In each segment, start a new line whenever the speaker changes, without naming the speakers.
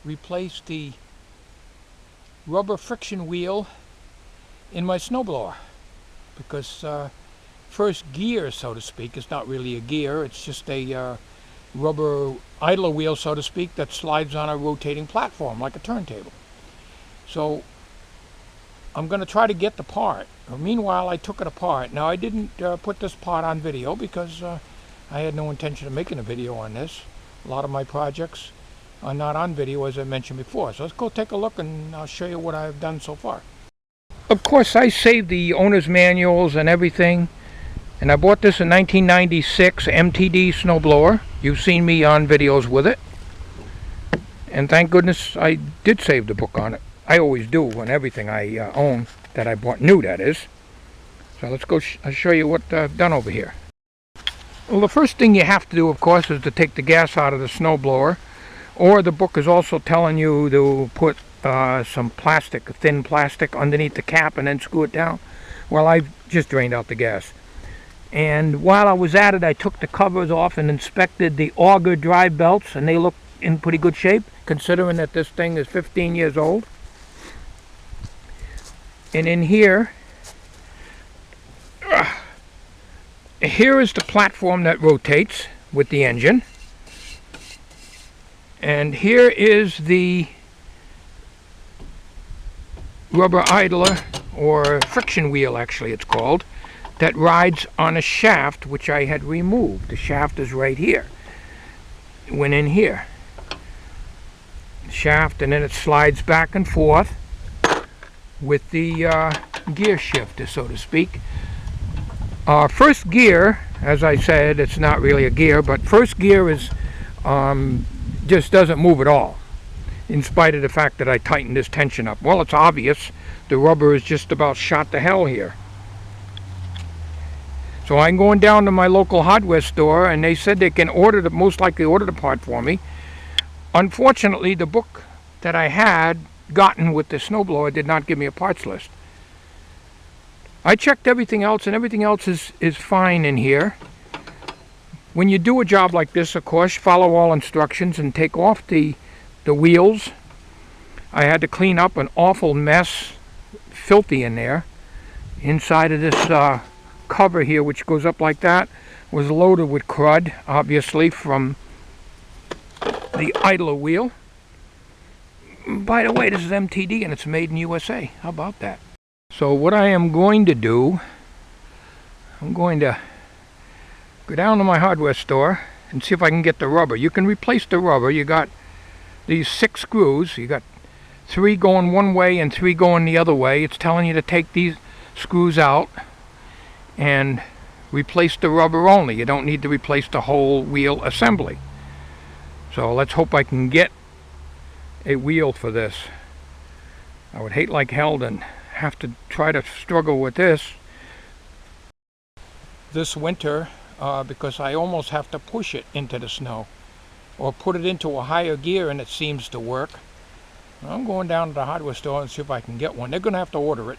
replace the rubber friction wheel in my snowblower, because first gear, so to speak, is not really a gear. It's just a rubber idler wheel, so to speak, that slides on a rotating platform like a turntable. So I'm going to try to get the part. Meanwhile, I took it apart. Now, I didn't put this part on video because I had no intention of making a video on this. A lot of my projects are not on video, as I mentioned before. So let's go take a look and I'll show you what I've done so far. Of course, I saved the owner's manuals and everything. And I bought this in 1996 MTD snowblower. You've seen me on videos with it. And thank goodness I did save the book on it. I always do on everything I own that I bought new, that is. So let's go I'll show you what I've done over here. Well, the first thing you have to do, of course, is to take the gas out of the snowblower. Or the book is also telling you to put some plastic, thin plastic, underneath the cap and then screw it down. Well, I've just drained out the gas. And while I was at it, I took the covers off and inspected the auger drive belts, and they look in pretty good shape, considering that this thing is 15 years old. And in here, here is the platform that rotates with the engine. And here is the rubber idler, or friction wheel actually it's called, that rides on a shaft which I had removed. The shaft is right here. It went in here. Shaft, and then it slides back and forth with the gear shifter, so to speak. First gear, as I said, it's not really a gear, but first gear is just doesn't move at all, in spite of the fact that I tightened this tension up. Well, it's obvious the rubber is just about shot to hell here. So I'm going down to my local hardware store, and they said they can most likely order the part for me. Unfortunately, the book that I had gotten with the snowblower did not give me a parts list. I checked everything else, and everything else is fine in here. When you do a job like this, of course, follow all instructions and take off the wheels. I had to clean up an awful mess, filthy in there. Inside of this cover here, which goes up like that, was loaded with crud, obviously, from the idler wheel. By the way, this is MTD and it's made in USA. How about that? So what I am going to do, I'm going to go down to my hardware store and see if I can get the rubber. You can replace the rubber. You got these 6 screws. You got 3 going one way and 3 going the other way. It's telling you to take these screws out and replace the rubber only. You don't need to replace the whole wheel assembly. So let's hope I can get a wheel for this. I would hate like hell to have to try to struggle with this winter because I almost have to push it into the snow or put it into a higher gear, and it seems to work. I'm going down to the hardware store and see if I can get one. They're going to have to order it.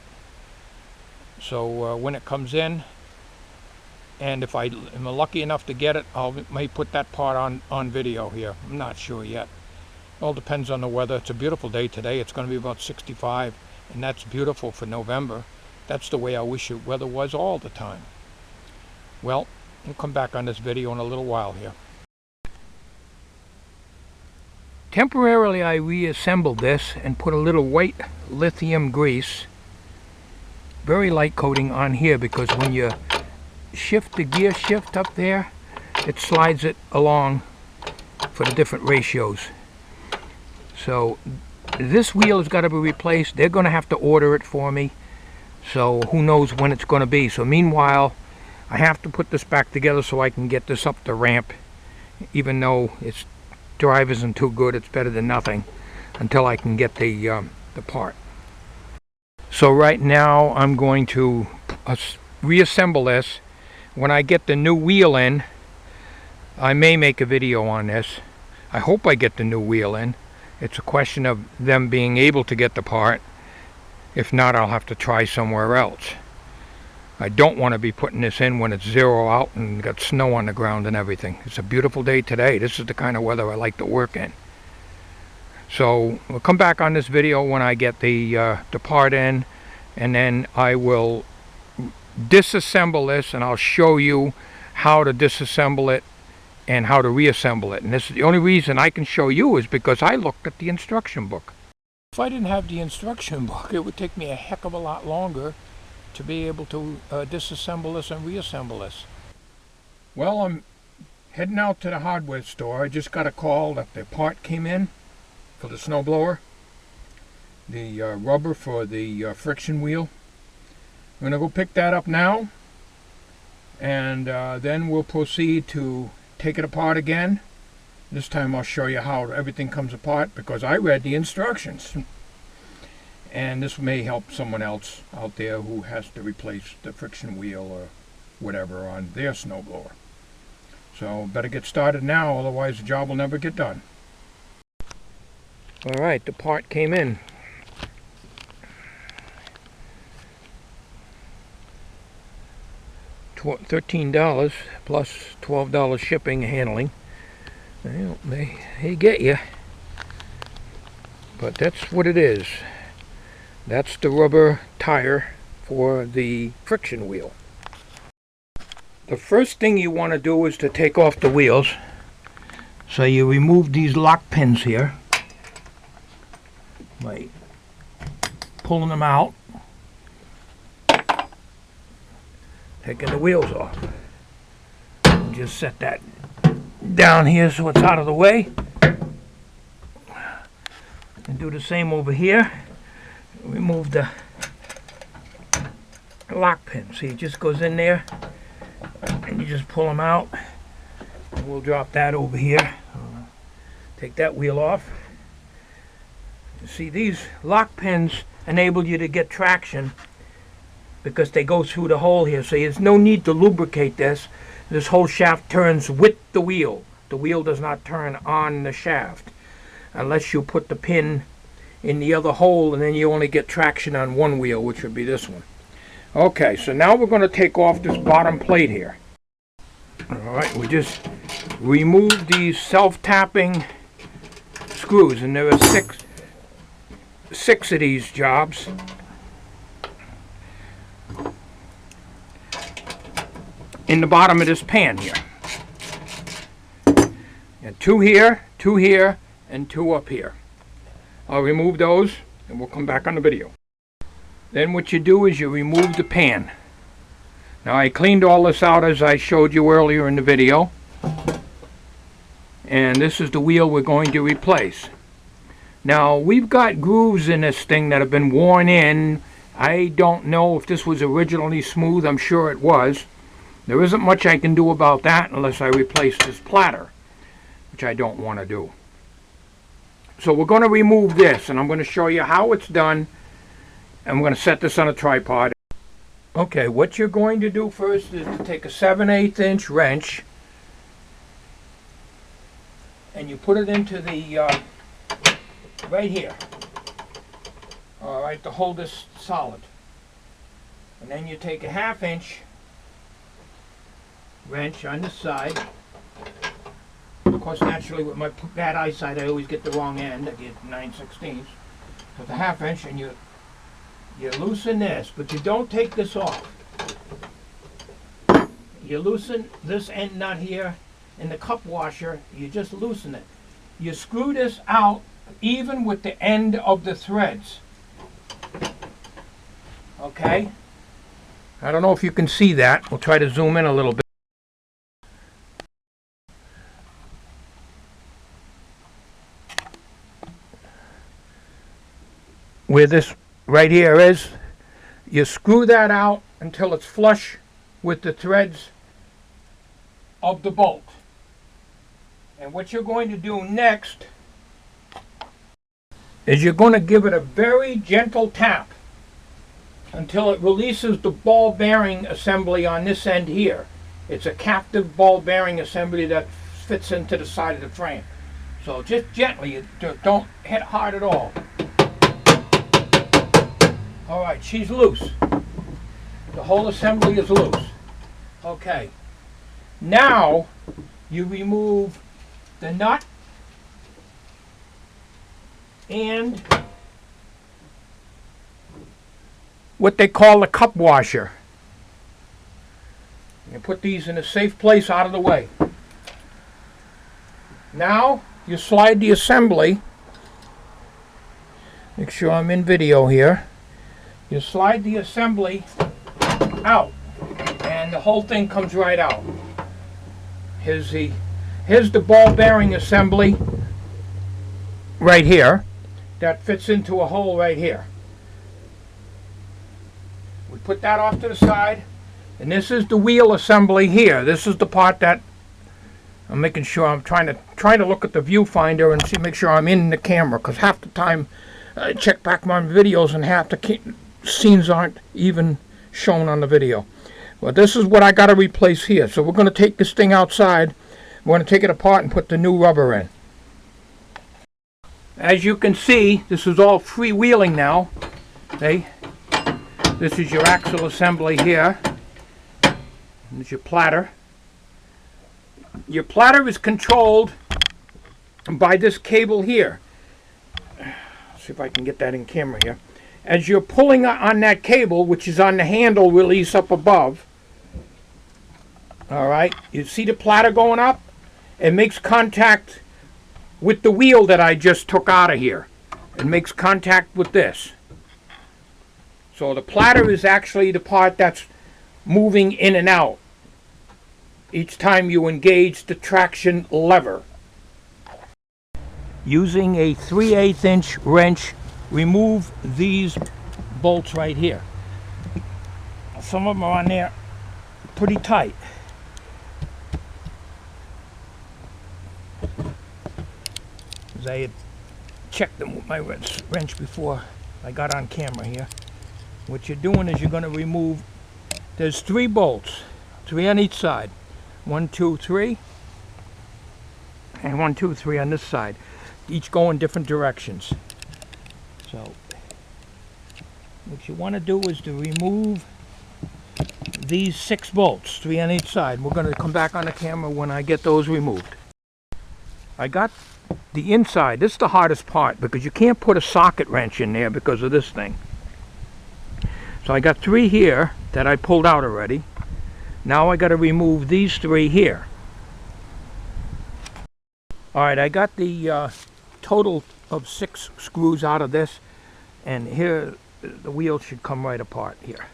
So when it comes in, and if I am lucky enough to get it, I may put that part on video here. I'm not sure yet. All depends on the weather. It's a beautiful day today. It's going to be about 65, and that's beautiful for November. That's the way I wish the weather was all the time. Well, we'll come back on this video in a little while here. Temporarily, I reassembled this and put a little white lithium grease, very light coating on here, because when you shift the gear shift up there, it slides it along for the different ratios. So this wheel has got to be replaced. They're going to have to order it for me, so who knows when it's going to be. So meanwhile, I have to put this back together so I can get this up the ramp. Even though its drive isn't too good, it's better than nothing until I can get the part. So right now I'm going to reassemble this. When I get the new wheel in, I may make a video on this. I hope I get the new wheel in. It's a question of them being able to get the part. If not, I'll have to try somewhere else. I don't want to be putting this in when it's 0 out and got snow on the ground and everything. It's a beautiful day today. This is the kind of weather I like to work in. So we'll come back on this video when I get the part in, and then I will disassemble this, and I'll show you how to disassemble it and how to reassemble it. And this is the only reason I can show you is because I looked at the instruction book. If I didn't have the instruction book, it would take me a heck of a lot longer to be able to disassemble this and reassemble this. Well, I'm heading out to the hardware store. I just got a call that the part came in for the snowblower, the rubber for the friction wheel. I'm going to go pick that up now, and then we'll proceed to take it apart again. This time I'll show you how everything comes apart, because I read the instructions. And this may help someone else out there who has to replace the friction wheel or whatever on their snowblower. So better get started now, otherwise the job will never get done. Alright, the part came in. $13 plus $12 shipping and handling. Well, they get you, but that's what it is. That's the rubber tire for the friction wheel. The first thing you want to do is to take off the wheels. So you remove these lock pins here by pulling them out, taking the wheels off. And just set that down here so it's out of the way, and do the same over here. Remove the lock pin. See, it just goes in there and you just pull them out, and we'll drop that over here. Take that wheel off. You see, these lock pins enable you to get traction because they go through the hole here, so there's no need to lubricate this. This whole shaft turns with the wheel. The wheel does not turn on the shaft unless you put the pin in the other hole, and then you only get traction on one wheel, which would be this one. Okay, so now we're going to take off this bottom plate here. Alright, we just remove these self-tapping screws, and there are six of these jobs. In the bottom of this pan here. And two here, and two up here. I'll remove those, and we'll come back on the video. Then what you do is you remove the pan. Now I cleaned all this out as I showed you earlier in the video. And this is the wheel we're going to replace. Now we've got grooves in this thing that have been worn in. I don't know if this was originally smooth. I'm sure it was. There isn't much I can do about that unless I replace this platter, which I don't want to do. So we're going to remove this, and I'm going to show you how it's done, and we're going to set this on a tripod. Okay, what you're going to do first is to take a 7/8 inch wrench, and you put it into the right here, alright, to hold this solid. And then you take a 1/2 inch wrench on this side. Of course, naturally, with my bad eyesight, I always get the wrong end. I get 9/16. So the 1/2 inch, and you loosen this, but you don't take this off. You loosen this end nut here in the cup washer. You just loosen it. You screw this out even with the end of the threads. Okay? I don't know if you can see that. We'll try to zoom in a little bit. Where this right here is, you screw that out until it's flush with the threads of the bolt. And what you're going to do next is you're going to give it a very gentle tap until it releases the ball bearing assembly on this end here. It's a captive ball bearing assembly that fits into the side of the frame. So just gently, don't hit hard at all. Alright, she's loose. The whole assembly is loose. Okay. Now you remove the nut and what they call a cup washer. You put these in a safe place out of the way. Now you slide the assembly. Make sure I'm in video here. You slide the assembly out and the whole thing comes right out. Here's the ball bearing assembly right here that fits into a hole right here. We put that off to the side, and this is the wheel assembly here. This is the part that I'm making sure I'm trying to look at the viewfinder and make sure I'm in the camera, because half the time I check back my videos and half the scenes aren't even shown on the video. Well, this is what I got to replace here. So we're going to take this thing outside. We're going to take it apart and put the new rubber in. As you can see, this is all freewheeling now. Okay? This is your axle assembly here. There's your platter. Your platter is controlled by this cable here. Let's see if I can get that in camera here. As you're pulling on that cable, which is on the handle release up above, all right, you see the platter going up? It makes contact with the wheel that I just took out of here. It makes contact with this. So the platter is actually the part that's moving in and out each time you engage the traction lever. Using a 3/8 inch wrench, remove these bolts right here. Some of them are on there pretty tight. As I had checked them with my wrench before I got on camera here. What you're doing is you're going to remove, there's 3 bolts, 3 on each side. 1, 2, 3, and 1, 2, 3 on this side. Each go in different directions. So what you want to do is to remove these 6 bolts, 3 on each side. We're going to come back on the camera when I get those removed. I got the inside. This is the hardest part because you can't put a socket wrench in there because of this thing. So I got 3 here that I pulled out already. Now I got to remove these 3 here. Alright, I got the total of 6 screws out of this, and here the wheel should come right apart here.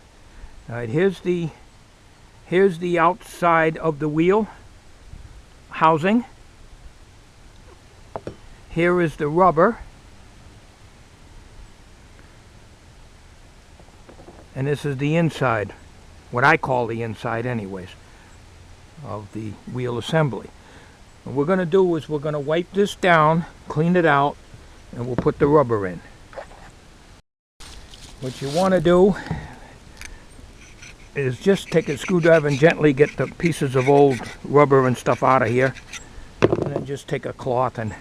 Alright, here's the outside of the wheel housing. Here is the rubber, and this is the inside, what I call the inside anyways, of the wheel assembly. What we're going to do is we're going to wipe this down, clean it out, and we'll put the rubber in. What you want to do is just take a screwdriver and gently get the pieces of old rubber and stuff out of here, and then just take a cloth and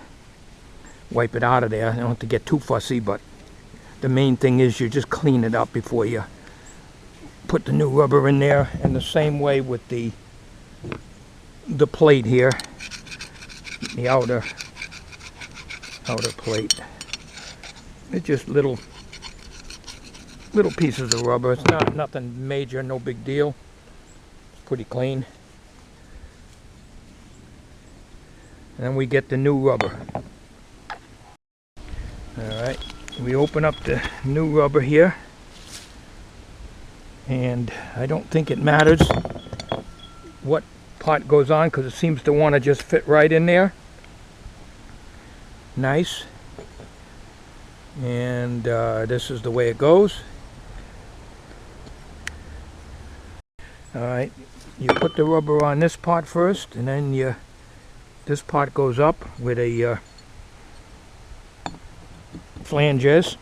wipe it out of there. You don't have to get too fussy, but the main thing is you just clean it up before you put the new rubber in there. And the same way with the plate here, the outer plate. It's just little pieces of rubber. It's nothing major, no big deal. It's pretty clean. And then we get the new rubber. Alright, we open up the new rubber here, and I don't think it matters what part goes on because it seems to want to just fit right in there. Nice. And this is the way it goes. Alright, you put the rubber on this part first, and then this part goes up with a flanges,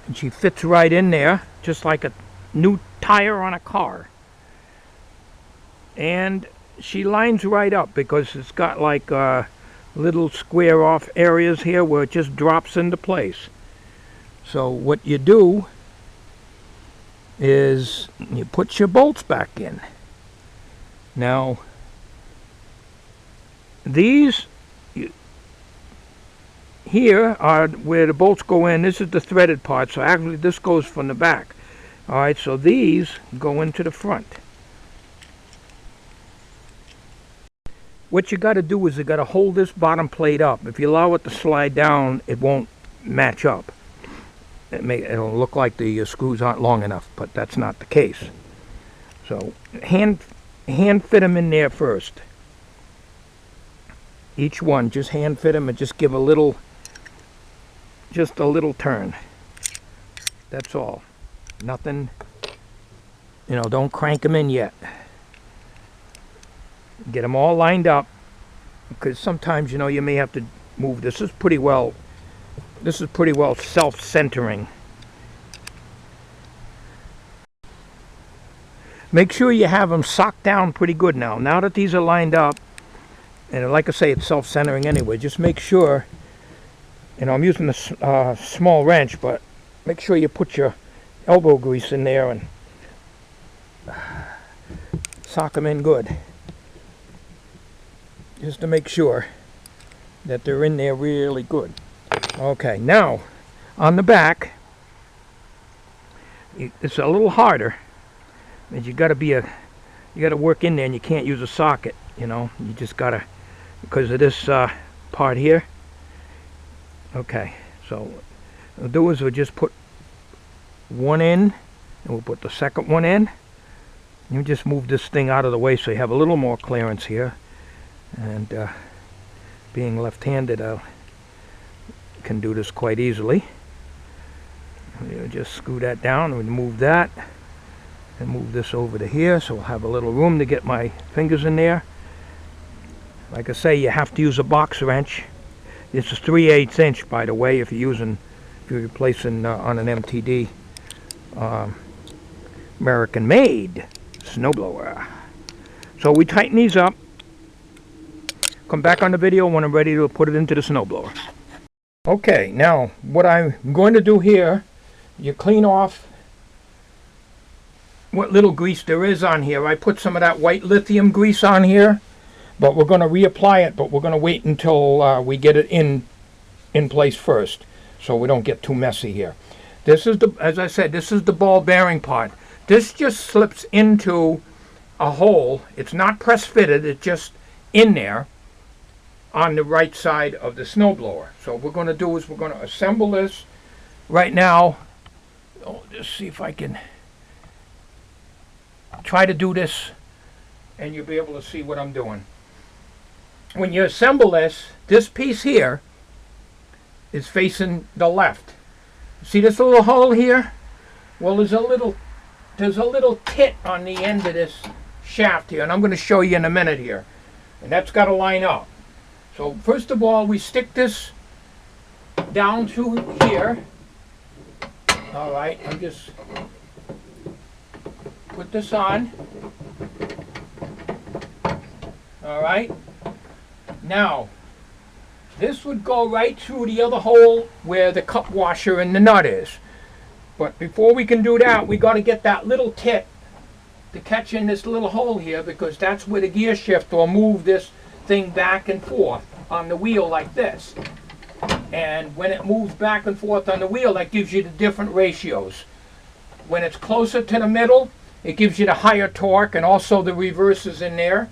and she fits right in there just like a new tire on a car, and she lines right up because it's got like little square off areas here where it just drops into place. So what you do is you put your bolts back in. Now these, here are where the bolts go in. This is the threaded part, so actually this goes from the back. All right, so these go into the front. What you got to do is you got to hold this bottom plate up. If you allow it to slide down, it won't match up. It'll look like the screws aren't long enough, but that's not the case. So hand fit them in there first. Each one, just hand fit them and just give just a little turn. That's all. Nothing, don't crank them in yet. Get them all lined up, because sometimes, you may have to move. This is pretty well self-centering. Make sure you have them socked down pretty good now. Now that these are lined up, and like I say, it's self-centering anyway, just make sure, I'm using a small wrench, but make sure you put your elbow grease in there and sock them in good. Just to make sure that they're in there really good. Okay, now on the back, it's a little harder. You got to work in there, and you can't use a socket. You just gotta, because of this part here. Okay, so what we'll do is we'll just put one in, and we'll put the second one in. You just move this thing out of the way so you have a little more clearance here. And being left-handed, I can do this quite easily. You just screw that down, remove that, and move this over to here, so we'll have a little room to get my fingers in there. Like I say, you have to use a box wrench. This is 3/8 inch, by the way, if you're replacing on an MTD American-made snowblower. So we tighten these up. Come back on the video when I'm ready to put it into the snowblower. Okay, now what I'm going to do here, you clean off what little grease there is on here. I put some of that white lithium grease on here, but we're going to reapply it, but we're going to wait until we get it in place first, so we don't get too messy here. This is as I said, this is the ball bearing part. This just slips into a hole. It's not press fitted, it's just in there on the right side of the snowblower. So what we're going to do is we're going to assemble this right now. Just see if I can try to do this, and you'll be able to see what I'm doing. When you assemble this piece here is facing the left. See this little hole here? Well, there's a little tit on the end of this shaft here, and I'm going to show you in a minute here. And that's got to line up. So first of all, we stick this down through here. All right, I'm just put this on. All right. Now, this would go right through the other hole where the cup washer and the nut is. But before we can do that, we got to get that little tit to catch in this little hole here, because that's where the gear shift will move this thing back and forth on the wheel like this. And when it moves back and forth on the wheel, that gives you the different ratios. When it's closer to the middle, it gives you the higher torque, and also the reverses in there.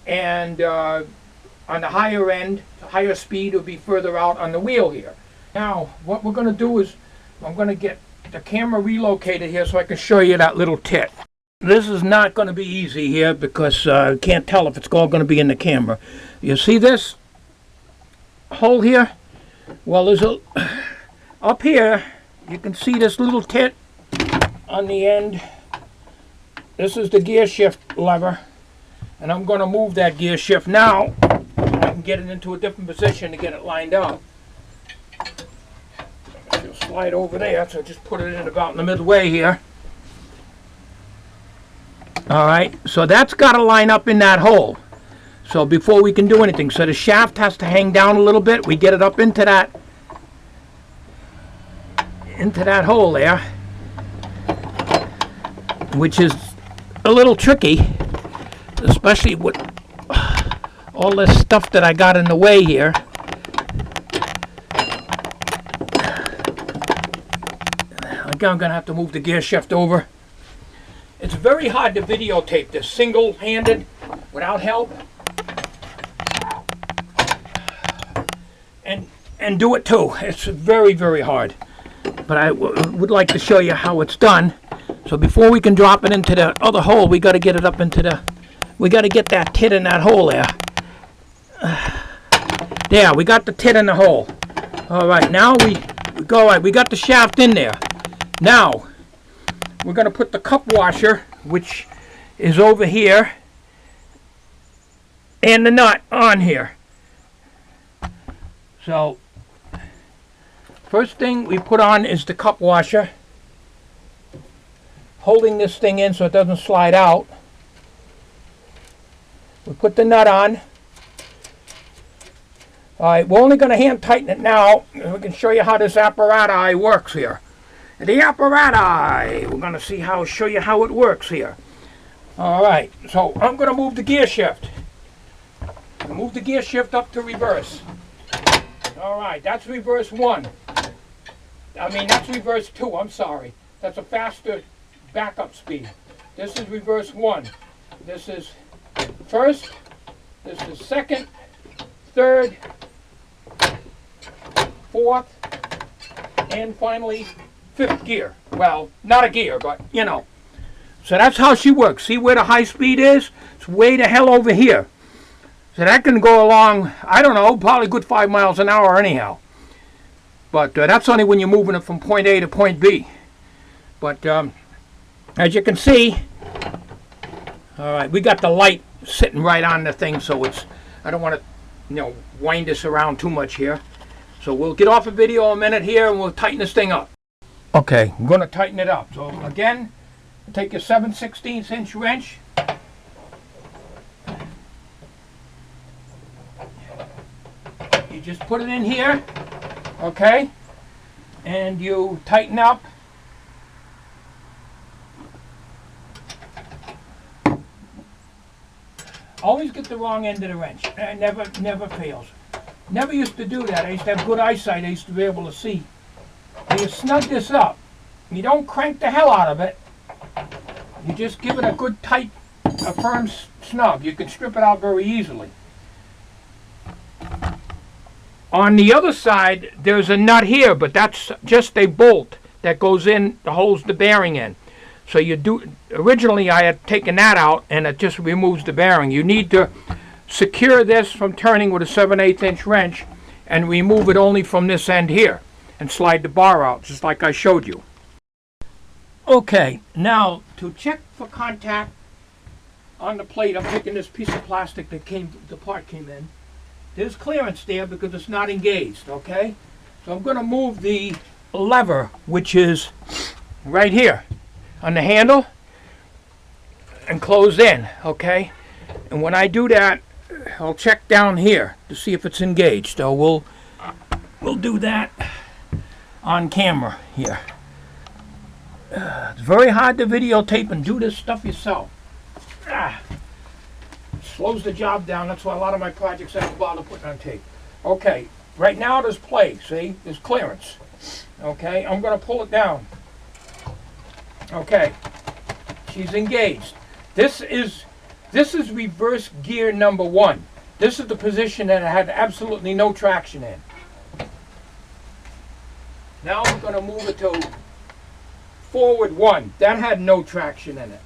And on the higher end, the higher speed will be further out on the wheel here. Now, what we're going to do is I'm going to get the camera relocated here so I can show you that little tit. This is not going to be easy here, because I can't tell if it's all going to be in the camera. You see this hole here? Well, there's up here, you can see this little tit on the end. This is the gear shift lever, and I'm going to move that gear shift now. I can get it into a different position to get it lined up. It'll slide over there, so just put it in about in the midway here. All right, so that's got to line up in that hole. So before we can do anything, so the shaft has to hang down a little bit. We get it up into that hole there, which is a little tricky, especially with all this stuff that I got in the way here. think I'm going to have to move the gear shift over. It's very hard to videotape this single-handed without help. And do it too. It's very, very hard. But I would like to show you how it's done. So before we can drop it into the other hole, we got to get it up into the... We got to get that tit in that hole there. There, we got the tit in the hole. All right, now we go. All right, we got the shaft in there. Now, we're going to put the cup washer, which is over here, and the nut on here. So, first thing we put on is the cup washer, holding this thing in so it doesn't slide out. We put the nut on. All right, we're only going to hand tighten it now. We can show you how this apparatus works here. The apparatus, we're going to show you how it works here. All right, so I'm going to move the gear shift. Move the gear shift up to reverse. All right, that's reverse 1. That's reverse 2, I'm sorry. That's a faster backup speed. This is reverse 1. This is first, this is second, third, fourth, and finally 5th gear. Well, not a gear, but you know. So that's how she works. See where the high speed is? It's way the hell over here. So that can go along, I don't know, probably a good 5 miles an hour anyhow. But that's only when you're moving it from point A to point B. But as you can see, all right, we got the light sitting right on the thing, so it's, I don't want to, wind this around too much here. So we'll get off the video a minute here and we'll tighten this thing up. Okay, I'm going to tighten it up. So again, take your 7/16 inch wrench. You just put it in here, okay? And you tighten up. Always get the wrong end of the wrench. It never fails. Never used to do that. I used to have good eyesight. I used to be able to see. So you snug this up. You don't crank the hell out of it. You just give it a good tight, a firm snug. You can strip it out very easily. On the other side, there's a nut here, but that's just a bolt that goes in, that holds the bearing in. So you do, originally I had taken that out and it just removes the bearing. You need to secure this from turning with a 7/8 inch wrench and remove it only from this end here and slide the bar out just like I showed you. Okay, now to check for contact on the plate, I'm taking this piece of plastic that the part came in. There's clearance there because it's not engaged, okay? So I'm going to move the lever, which is right here on the handle, and close in, okay? And when I do that, I'll check down here to see if it's engaged. So we'll do that on camera here. It's very hard to videotape and do this stuff yourself. Slows the job down. That's why a lot of my projects I don't bother putting on tape. Okay, right now there's play. See, there's clearance. Okay, I'm going to pull it down. Okay, she's engaged. This is reverse gear number 1. This is the position that I had absolutely no traction in. Now I'm going to move it to forward 1. That had no traction in it.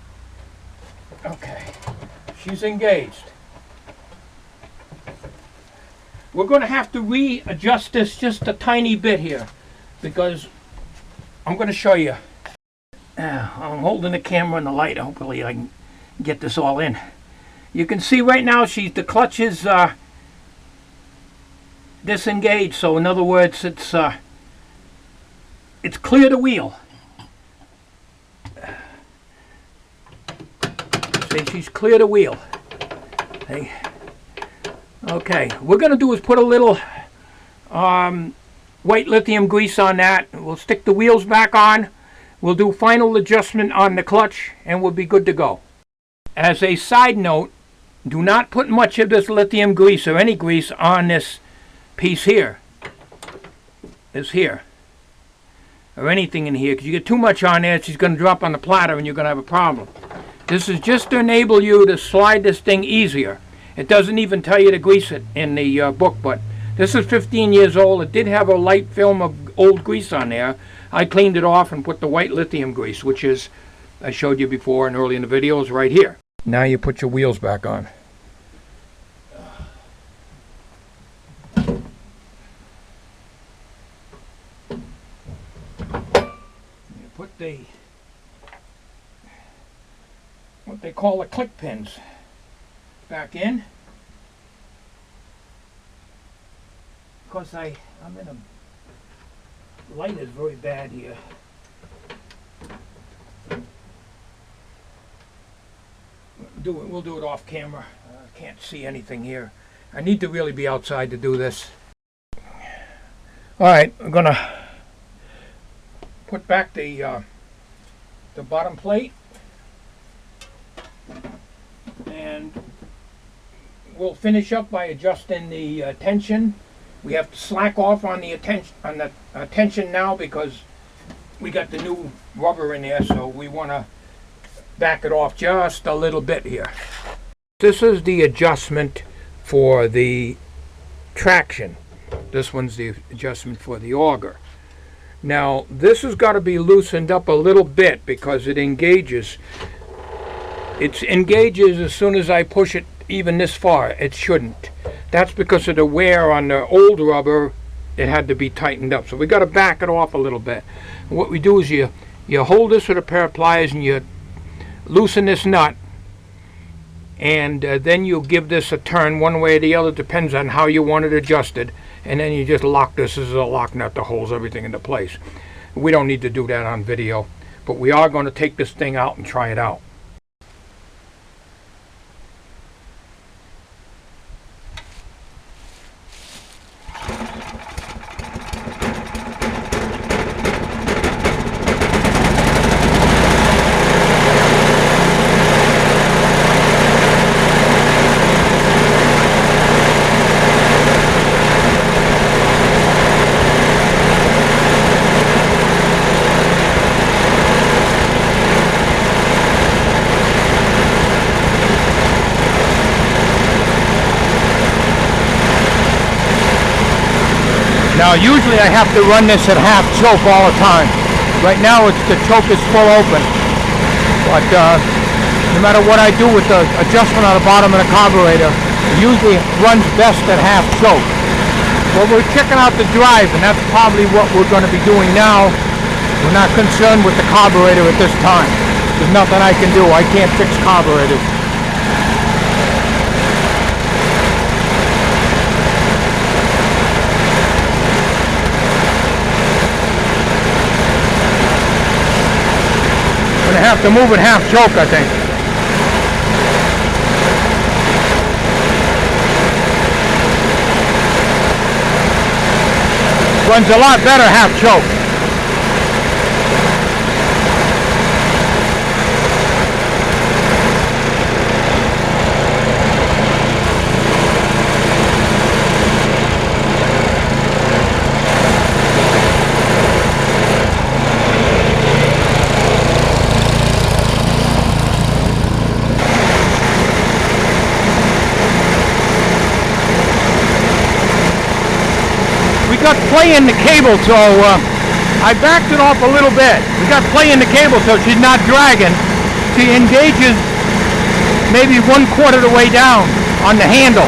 Okay, she's engaged. We're going to have to readjust this just a tiny bit here because I'm going to show you. I'm holding the camera and the light. Hopefully I can get this all in. You can see right now the clutch is disengaged. So in other words, it's clear the wheel. See, she's clear the wheel. Hey. Okay, what we're going to do is put a little white lithium grease on that. We'll stick the wheels back on. We'll do final adjustment on the clutch and we'll be good to go. As a side note, do not put much of this lithium grease or any grease on this piece here. This here. or anything in here, because you get too much on there, she's going to drop on the platter and you're going to have a problem. This is just to enable you to slide this thing easier. It doesn't even tell you to grease it in the book, but this is 15 years old. It did have a light film of old grease on there. I cleaned it off and put the white lithium grease, which is, I showed you before and early in the video, is right here. Now you put your wheels back on. You put what they call the click pins back in. Because I'm in a light is very bad here. We'll do it off camera. I can't see anything here. I need to really be outside to do this. All right, I'm gonna put back the bottom plate, and we'll finish up by adjusting the tension. We have to slack off on the tension now because we got the new rubber in there, so we want to back it off just a little bit here. This is the adjustment for the traction. This one's the adjustment for the auger. Now this has got to be loosened up a little bit because it engages. It engages as soon as I push it even this far. It shouldn't. That's because of the wear on the old rubber. It had to be tightened up. So we got to back it off a little bit. And what we do is you hold this with a pair of pliers and you loosen this nut, and then you give this a turn one way or the other, depends on how you want it adjusted, and then you just lock this. This is a lock nut that holds everything into place. We don't need to do that on video, but we are going to take this thing out and try it out. Now usually I have to run this at half choke all the time. Right now the choke is full open. But no matter what I do with the adjustment on the bottom of the carburetor, it usually runs best at half choke. But we're checking out the drive, and that's probably what we're going to be doing now. We're not concerned with the carburetor at this time. There's nothing I can do. I can't fix carburetors. I have to move it half choke, I think. Runs a lot better half choke. Got play in the cable, so I backed it off a little bit. We got play in the cable, so she's not dragging. She engages maybe 1/4 the way down on the handle.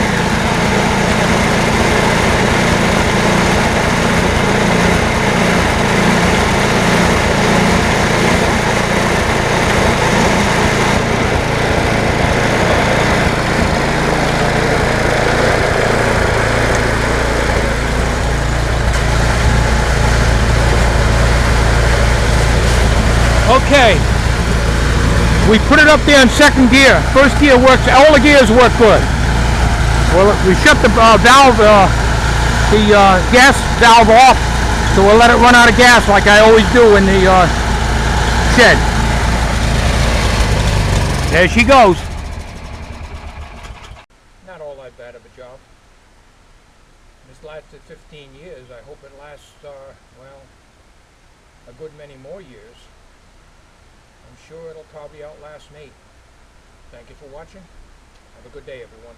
Okay, we put it up there in second gear. First gear works, all the gears work good. Well, we shut the valve, the gas valve off, so we'll let it run out of gas like I always do in the shed. There she goes. Not all that bad of a job. This lasted 15 years. I hope it lasts, well, a good many more years. I'm sure it'll probably outlast me. Thank you for watching. Have a good day, everyone.